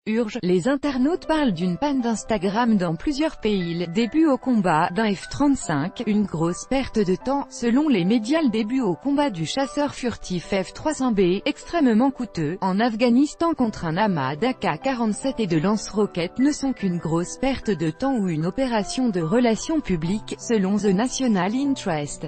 Urge, les internautes parlent d'une panne d'Instagram dans plusieurs pays. Le début au combat d'un F-35, une grosse perte de temps, selon les médias. Le début au combat du chasseur furtif F-300B, extrêmement coûteux, en Afghanistan contre un amas d'AK-47 et de lance-roquettes ne sont qu'une grosse perte de temps ou une opération de relations publiques, selon The National Interest.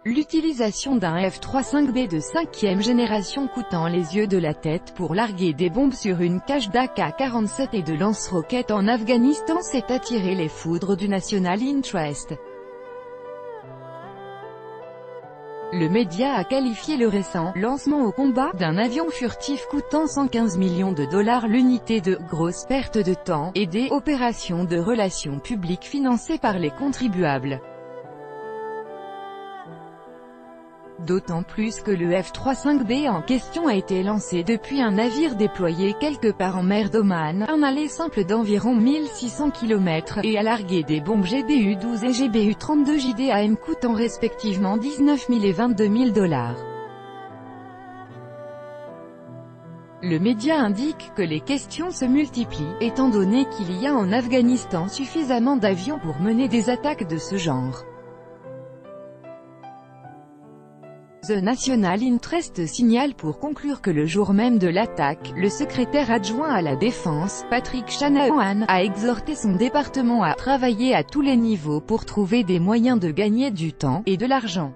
L'utilisation d'un F-35B de 5e génération coûtant les yeux de la tête pour larguer des bombes sur une cache d'AK-47 et de lance-roquettes en Afghanistan s'est attiré les foudres du National Interest. Le média a qualifié le récent « lancement au combat » d'un avion furtif coûtant 115 millions de dollars l'unité de « grosse perte de temps » et des « opérations de relations publiques financées par les contribuables ». D'autant plus que le F-35B en question a été lancé depuis un navire déployé quelque part en mer d'Oman, un aller simple d'environ 1600 km, et a largué des bombes GBU-12 et GBU-32 JDAM coûtant respectivement 19 000 et 22 000 dollars. Le média indique que les questions se multiplient, étant donné qu'il y a en Afghanistan suffisamment d'avions pour mener des attaques de ce genre. The National Interest signale pour conclure que le jour même de l'attaque, le secrétaire adjoint à la Défense, Patrick Shanahan, a exhorté son département à travailler à tous les niveaux pour trouver des moyens de gagner du temps et de l'argent.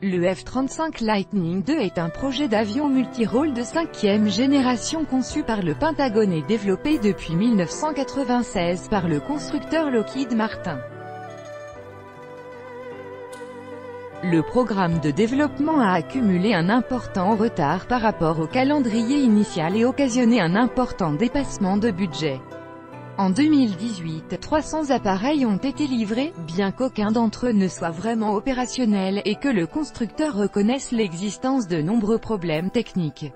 Le F-35 Lightning II est un projet d'avion multirôle de 5e génération conçu par le Pentagone et développé depuis 1996 par le constructeur Lockheed Martin. Le programme de développement a accumulé un important retard par rapport au calendrier initial et occasionné un important dépassement de budget. En 2018, 300 appareils ont été livrés, bien qu'aucun d'entre eux ne soit vraiment opérationnel, et que le constructeur reconnaisse l'existence de nombreux problèmes techniques.